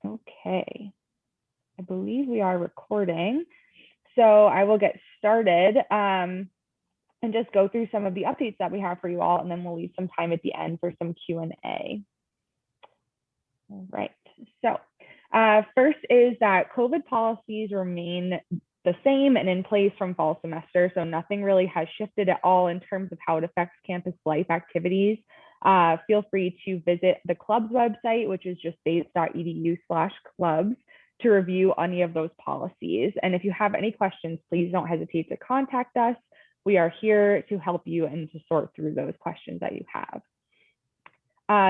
Okay, I believe we are recording. So I will get started and just go through some of the updates that we have for you all, and then we'll leave some time at the end for some Q&A. All right, so first is that COVID policies remain the same and in place from fall semester, so nothing really has shifted at all in terms of how it affects campus life activities. Feel free to visit the club's website, which is just bates.edu/clubs, to review any of those policies. And if you have any questions, please don't hesitate to contact us. We are here to help you and to sort through those questions that you have.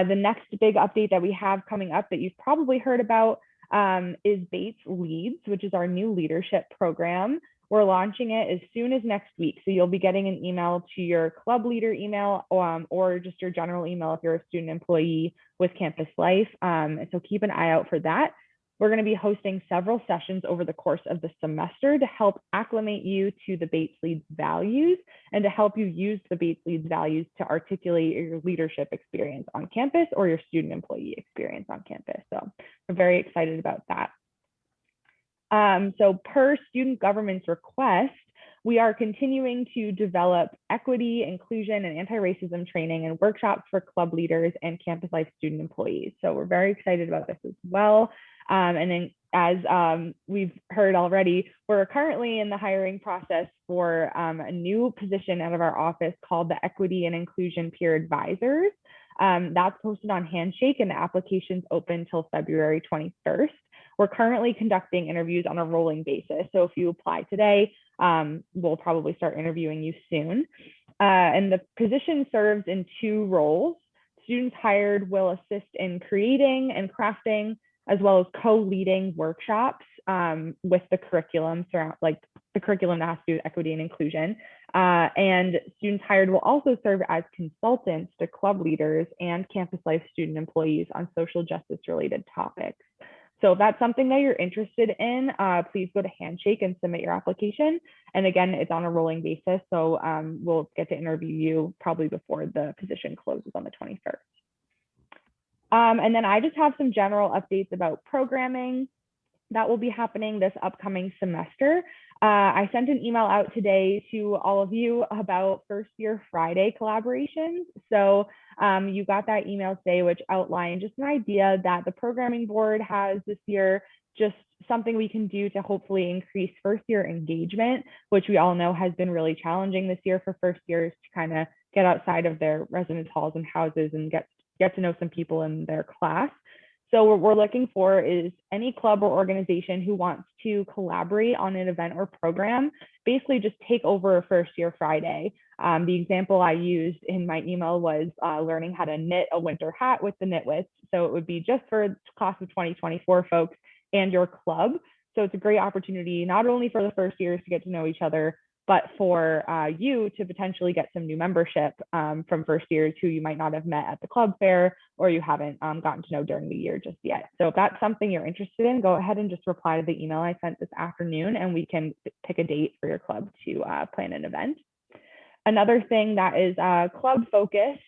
The next big update that we have coming up that you've probably heard about is Bates Leads, which is our new leadership program. We're launching it as soon as next week. So you'll be getting an email to your club leader email or just your general email if you're a student employee with Campus Life. So keep an eye out for that. We're going to be hosting several sessions over the course of the semester to help acclimate you to the Bates Leads values and to help you use the Bates Leads values to articulate your leadership experience on campus or your student employee experience on campus. So we're very excited about that. So per student government's request, we are continuing to develop equity, inclusion, and anti-racism training and workshops for club leaders and Campus Life student employees. So we're very excited about this as well. And then as we've heard already, we're currently in the hiring process for a new position out of our office called the Equity and Inclusion Peer Advisors. That's posted on Handshake and the application's open until February 21st. We're currently conducting interviews on a rolling basis. So if you apply today, we'll probably start interviewing you soon. And the position serves in two roles. Students hired will assist in creating and crafting, as well as co-leading workshops with the curriculum, like the curriculum that has to do with equity and inclusion. And students hired will also serve as consultants to club leaders and Campus Life student employees on social justice related topics. So if that's something that you're interested in, please go to Handshake and submit your application. And again, it's on a rolling basis. So we'll get to interview you probably before the position closes on the 21st. And then I just have some general updates about programming that will be happening this upcoming semester. I sent an email out today to all of you about First Year Friday collaborations. So you got that email today, which outlined just an idea that the programming board has this year, just something we can do to hopefully increase first year engagement, which we all know has been really challenging this year for first years to kind of get outside of their residence halls and houses and get to know some people in their class. So what we're looking for is any club or organization who wants to collaborate on an event or program, basically just take over a First Year Friday. The example I used in my email was learning how to knit a winter hat with the Knitwits. So it would be just for class of 2024 folks and your club. So it's a great opportunity, not only for the first years to get to know each other, but for you to potentially get some new membership from first years who you might not have met at the club fair or you haven't gotten to know during the year just yet. So if that's something you're interested in, go ahead and just reply to the email I sent this afternoon and we can pick a date for your club to plan an event. Another thing that is club focused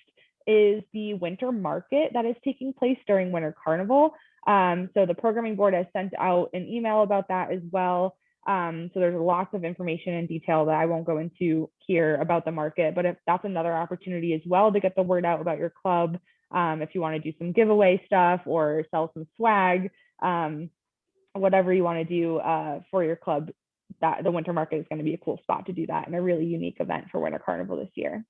is the winter market that is taking place during Winter Carnival. So the programming board has sent out an email about that as well. So there's lots of information and detail that I won't go into here about the market, but if that's another opportunity as well to get the word out about your club, if you want to do some giveaway stuff or sell some swag, whatever you want to do for your club, that the winter market is going to be a cool spot to do that and a really unique event for Winter Carnival this year.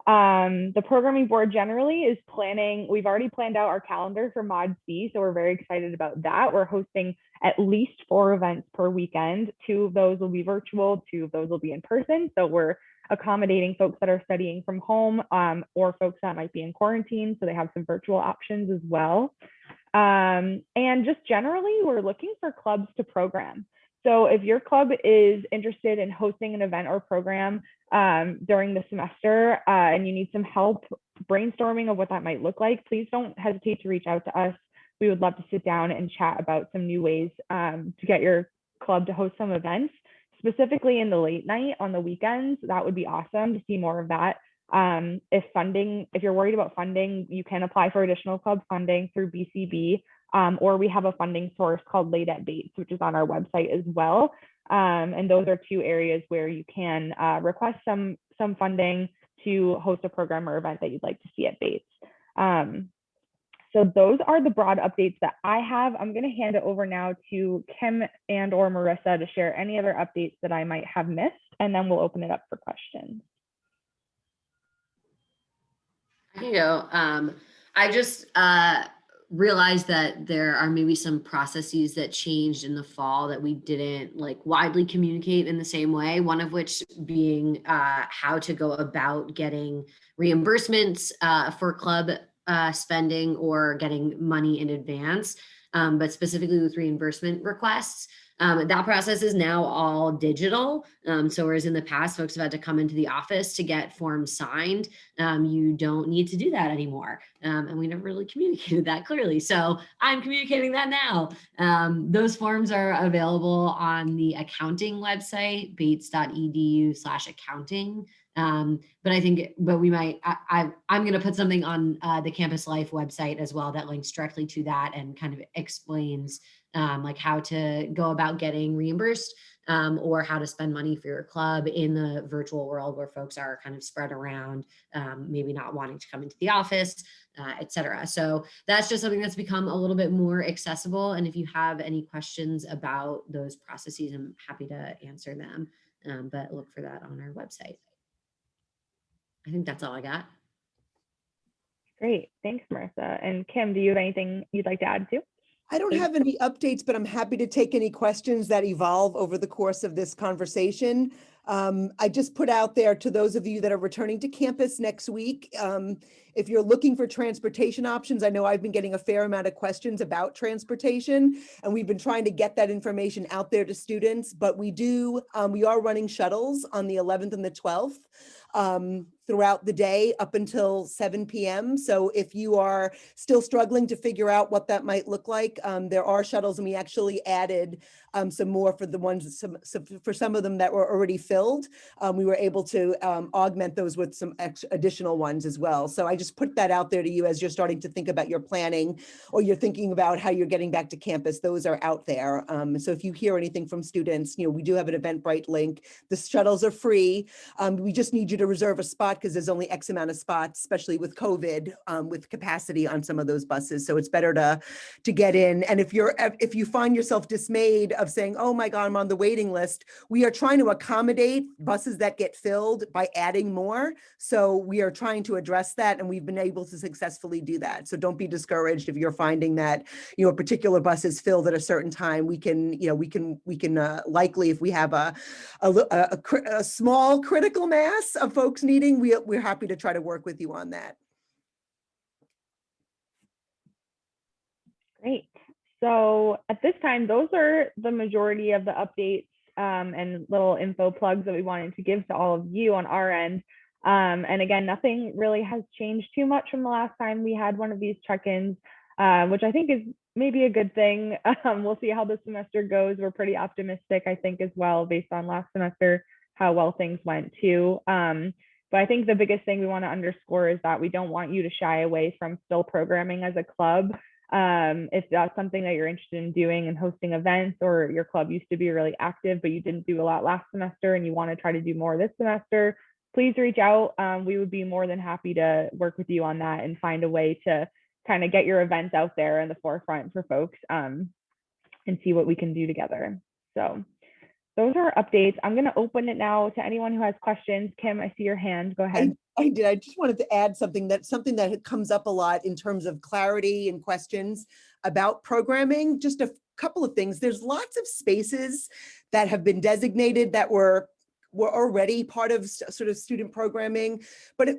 The programming board generally is planning, we've already planned out our calendar for Mod C, so we're very excited about that. We're hosting at least 4 events per weekend. 2 of those will be virtual, 2 of those will be in person. So we're accommodating folks that are studying from home or folks that might be in quarantine, so they have some virtual options as well. And just generally, we're looking for clubs to program. So if your club is interested in hosting an event or program during the semester and you need some help brainstorming of what that might look like, please don't hesitate to reach out to us. We would love to sit down and chat about some new ways to get your club to host some events, specifically in the late night on the weekends. That would be awesome to see more of that. If you're worried about funding, you can apply for additional club funding through BCB, or we have a funding source called Late at Bates, which is on our website as well. And those are two areas where you can request some funding to host a program or event that you'd like to see at Bates. So those are the broad updates that I have. I'm going to hand it over now to Kim and or Marissa to share any other updates that I might have missed, and then we'll open it up for questions. I can go. I just realized that there are maybe some processes that changed in the fall that we didn't like widely communicate in the same way. One of which being how to go about getting reimbursements for club spending or getting money in advance, but specifically with reimbursement requests. That process is now all digital. So whereas in the past, folks have had to come into the office to get forms signed, you don't need to do that anymore. And we never really communicated that clearly. So I'm communicating that now. Those forms are available on the accounting website, bates.edu/accounting. But I think, I'm going to put something on the Campus Life website as well that links directly to that and kind of explains like how to go about getting reimbursed or how to spend money for your club in the virtual world where folks are kind of spread around, maybe not wanting to come into the office, et cetera. So that's just something that's become a little bit more accessible. And if you have any questions about those processes, I'm happy to answer them, but look for that on our website. I think that's all I got. Great. Thanks, Marissa. And Kim, do you have anything you'd like to add too? I don't have any updates, but I'm happy to take any questions that evolve over the course of this conversation. I just put out there to those of you that are returning to campus next week, if you're looking for transportation options, I know I've been getting a fair amount of questions about transportation, and we've been trying to get that information out there to students, but we are running shuttles on the 11th and the 12th. Throughout the day up until 7 p.m. So if you are still struggling to figure out what that might look like, there are shuttles, and we actually added some more for the ones, for some of them that were already filled. We were able to augment those with some additional ones as well. So I just put that out there to you as you're starting to think about your planning, or you're thinking about how you're getting back to campus. Those are out there. So if you hear anything from students, we do have an Eventbrite link. The shuttles are free. We just need you to reserve a spot because there's only X amount of spots, especially with COVID, with capacity on some of those buses. So it's better to get in. And if you find yourself dismayed of saying, oh my God, I'm on the waiting list, we are trying to accommodate buses that get filled by adding more. So we are trying to address that, and we've been able to successfully do that. So don't be discouraged if you're finding that a particular bus is filled at a certain time. We can likely, if we have a small critical mass of folks needing, we're happy to try to work with you on that. Great. So at this time, those are the majority of the updates and little info plugs that we wanted to give to all of you on our end. And again, nothing really has changed too much from the last time we had one of these check-ins, which I think is maybe a good thing. We'll see how the semester goes. We're pretty optimistic, I think, as well, based on last semester, how well things went too. But I think the biggest thing we want to underscore is that we don't want you to shy away from still programming as a club. If that's something that you're interested in doing and hosting events, or your club used to be really active, but you didn't do a lot last semester and you want to try to do more this semester, please reach out. We would be more than happy to work with you on that and find a way to kind of get your events out there in the forefront for folks and see what we can do together. So those are our updates. I'm going to open it now to anyone who has questions. Kim, I see your hand. Go ahead. I did. I just wanted to add something that comes up a lot in terms of clarity and questions about programming. Just a couple of things. There's lots of spaces that have been designated that were already part of sort of student programming, but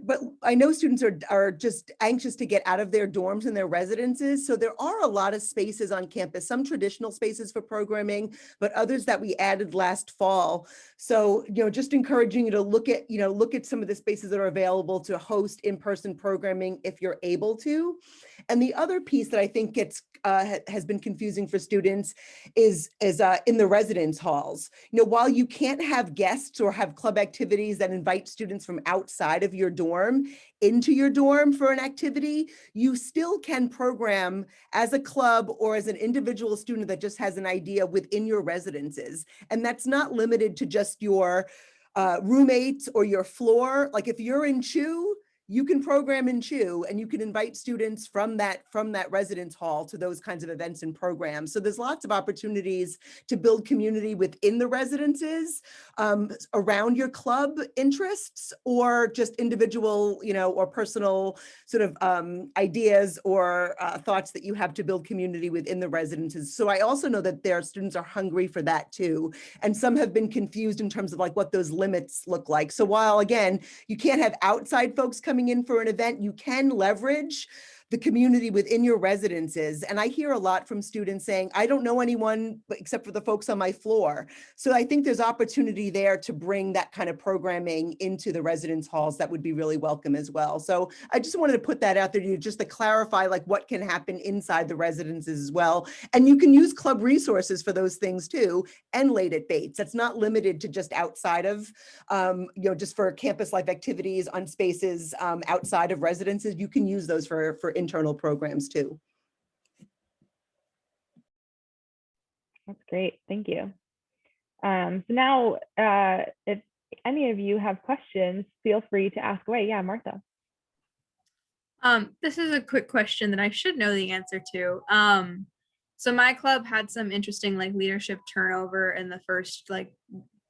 I know students are just anxious to get out of their dorms and their residences. So there are a lot of spaces on campus, some traditional spaces for programming, but others that we added last fall. So, just encouraging you to look at some of the spaces that are available to host in-person programming if you're able to. And the other piece that I think gets has been confusing for students is in the residence halls. While you can't have guests or have club activities that invite students from outside of your dorm into your dorm for an activity, you still can program as a club or as an individual student that just has an idea within your residences. And that's not limited to just your roommates or your floor. Like if you're in CHU, you can program in CHU and you can invite students from that residence hall to those kinds of events and programs. So there's lots of opportunities to build community within the residences around your club interests, or just individual, or personal sort of ideas or thoughts that you have to build community within the residences. So I also know that their students are hungry for that too. And some have been confused in terms of like what those limits look like. So while again, you can't have outside folks coming in for an event, you can leverage the community within your residences. And I hear a lot from students saying, I don't know anyone except for the folks on my floor. So I think there's opportunity there to bring that kind of programming into the residence halls that would be really welcome as well. So I just wanted to put that out there to you just to clarify like what can happen inside the residences as well. And you can use club resources for those things too, and Late at Bates. That's not limited to just outside of, just for campus life activities on spaces outside of residences. You can use those for internal programs too. That's great. Thank you. So now, if any of you have questions, feel free to ask away. Yeah, Martha. This is a quick question that I should know the answer to. So my club had some interesting like leadership turnover in the first like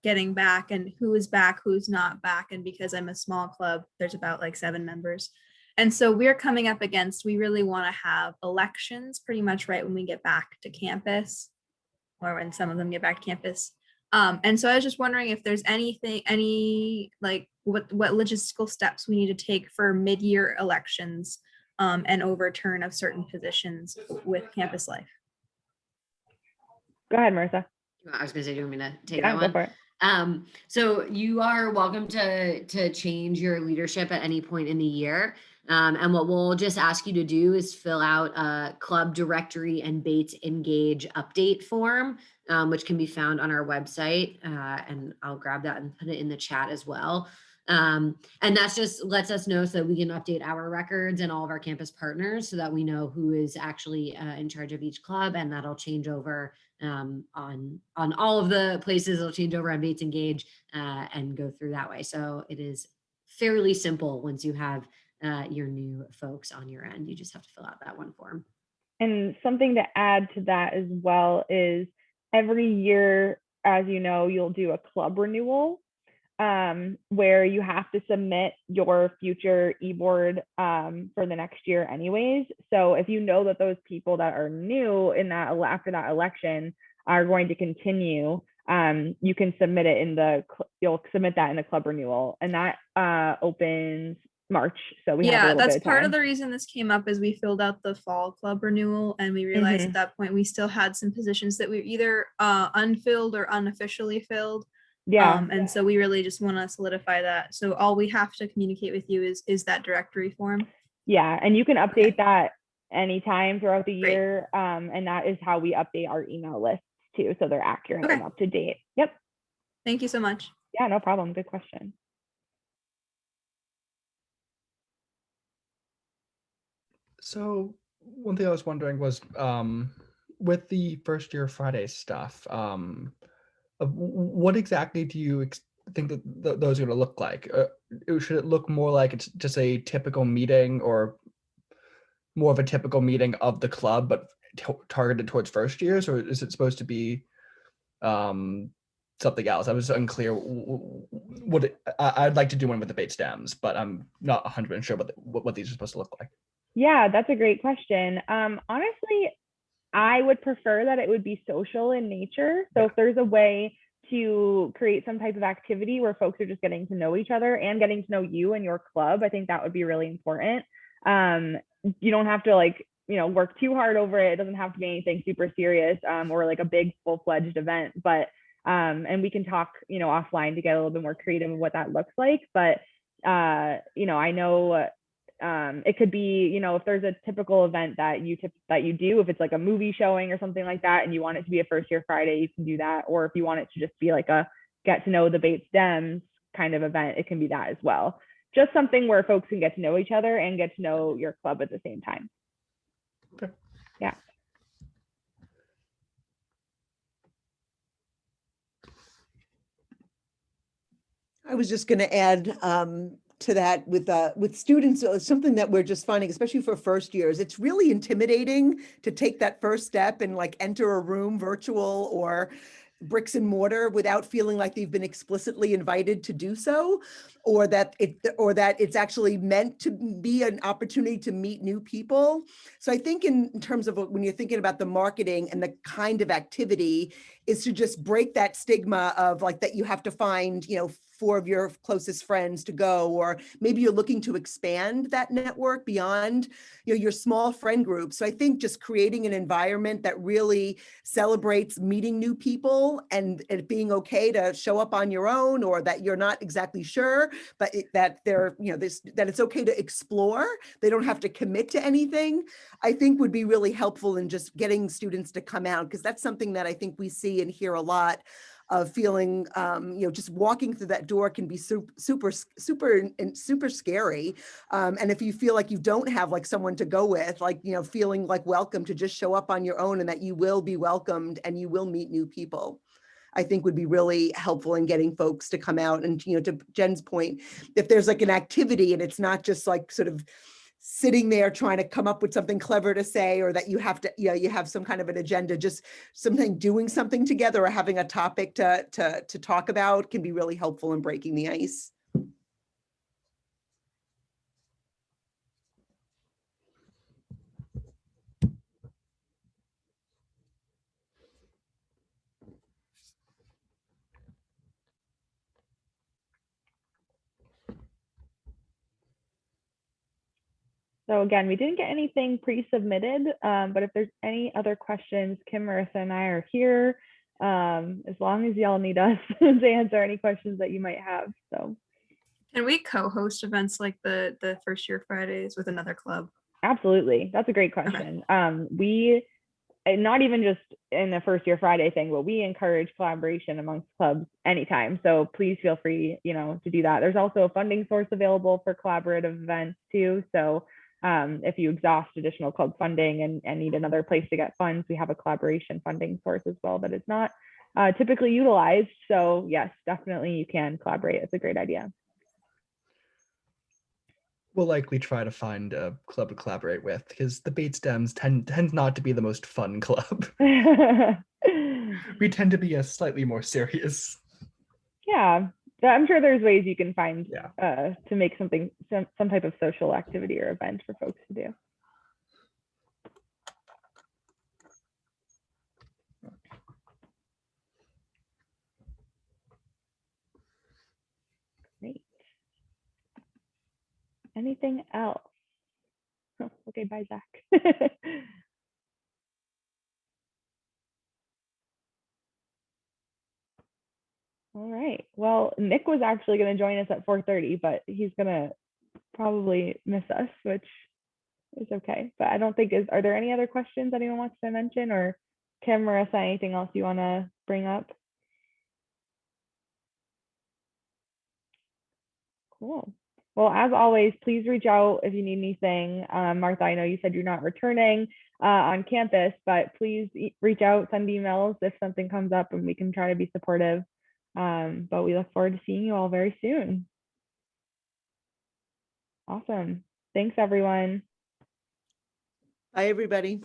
getting back, and who is back, who's not back. And because I'm a small club, there's about like 7 members. And so we're coming up against, we really want to have elections pretty much right when we get back to campus, or when some of them get back to campus. And so I was just wondering if there's any like what logistical steps we need to take for mid-year elections and overturn of certain positions with campus life. Go ahead, Martha. I was gonna say, do you want me to take Yeah, that go one? for it. So you are welcome to change your leadership at any point in the year. And what we'll just ask you to do is fill out a club directory and Bates Engage update form, which can be found on our website. And I'll grab that and put it in the chat as well. And that's just lets us know so that we can update our records and all of our campus partners so that we know who is actually in charge of each club, and that'll change over on all of the places. It'll change over on Bates Engage and go through that way. So it is fairly simple once you have your new folks on your end. You just have to fill out that one form. And something to add to that as well is every year, as you know, you'll do a club renewal where you have to submit your future e-board for the next year anyways. So if you know that those people that are new in that after that election are going to continue, you can submit it you'll submit that in the club renewal, and that opens March. So we have a little that's bit of part time. of the reason this came up is we filled out the fall club renewal, and we realized at that point we still had some positions that we either unfilled or unofficially filled. Yeah. And so we really just want to solidify that. So all we have to communicate with you is that directory form. Yeah, and you can update that anytime throughout the Great. year. And that is how we update our email lists too, so they're accurate and up to date. Yep. Thank you so much. Yeah, no problem. Good question. So one thing I was wondering was with the first year Friday stuff, what exactly do you think that those are going to look like? Should it look more like it's just a typical meeting, or more of a typical meeting of the club, but targeted towards first years, or is it supposed to be something else? I was unclear. I'd like to do one with the Bates Dems, but I'm not 100% sure what these are supposed to look like. Yeah, that's a great question. Honestly, I would prefer that it would be social in nature. So if there's a way to create some type of activity where folks are just getting to know each other and getting to know you and your club, I think that would be really important. You don't have to work too hard over it. It doesn't have to be anything super serious or like a big full-fledged event, but and we can talk, offline to get a little bit more creative of what that looks like. But I know It could be, you know, if there's a typical event that you do, if it's like a movie showing or something like that, and you want it to be a first year Friday, you can do that. Or if you want it to just be like a get to know the Bates Dems kind of event, it can be that as well. Just something where folks can get to know each other and get to know your club at the same time. Okay. Yeah. I was just going to add to that with students, something that we're just finding, especially for first years, it's really intimidating to take that first step and like enter a room, virtual or bricks and mortar, without feeling like they've been explicitly invited to do so, or that it's actually meant to be an opportunity to meet new people. So I think in terms of when you're thinking about the marketing and the kind of activity, is to just break that stigma of like that you have to find, you know, 4 of your closest friends to go, or maybe you're looking to expand that network beyond, you know, your small friend group. So I think just creating an environment that really celebrates meeting new people and it being okay to show up on your own, or that you're not exactly sure, but that they're, you know, that it's okay to explore. They don't have to commit to anything, I think would be really helpful in just getting students to come out, because that's something that I think we see and hear a lot of, feeling, you know, just walking through that door can be super scary. And if you feel like you don't have like someone to go with, like, you know, feeling like welcome to just show up on your own and that you will be welcomed and you will meet new people, I think would be really helpful in getting folks to come out. And, you know, to Jen's point, if there's like an activity and it's not just like sort of sitting there trying to come up with something clever to say, or that you have to, you know, you have some kind of an agenda, just doing something together or having a topic to talk about can be really helpful in breaking the ice. So again, we didn't get anything pre-submitted, but if there's any other questions, Kim, Marissa, and I are here, as long as y'all need us to answer any questions that you might have. So Can we co-host events like the first year Fridays with another club? absolutely, that's a great question. We, not even just in the first year Friday thing, but we encourage collaboration amongst clubs anytime. So please feel free, you know, to do that. There's also a funding source available for collaborative events too. So if you exhaust additional club funding and need another place to get funds, we have a collaboration funding source as well that is not typically utilized. So yes, definitely you can collaborate. It's a great idea. We'll likely try to find a club to collaborate with, because the Bates Dems tend not to be the most fun club. We tend to be a slightly more serious. Yeah, I'm sure there's ways you can find Yeah. to make something, some type of social activity or event for folks to do. Great. Anything else? Oh, okay, bye, Zach. All right. Well, Nick was actually going to join us at 4:30, but he's going to probably miss us, which is okay. But I don't think are there any other questions anyone wants to mention, or Kim, Marissa, anything else you want to bring up? Cool. Well, as always, please reach out if you need anything. Martha, I know you said you're not returning on campus, but please reach out, send emails if something comes up, and we can try to be supportive. But we look forward to seeing you all very soon. Awesome. Thanks, everyone. Bye, everybody.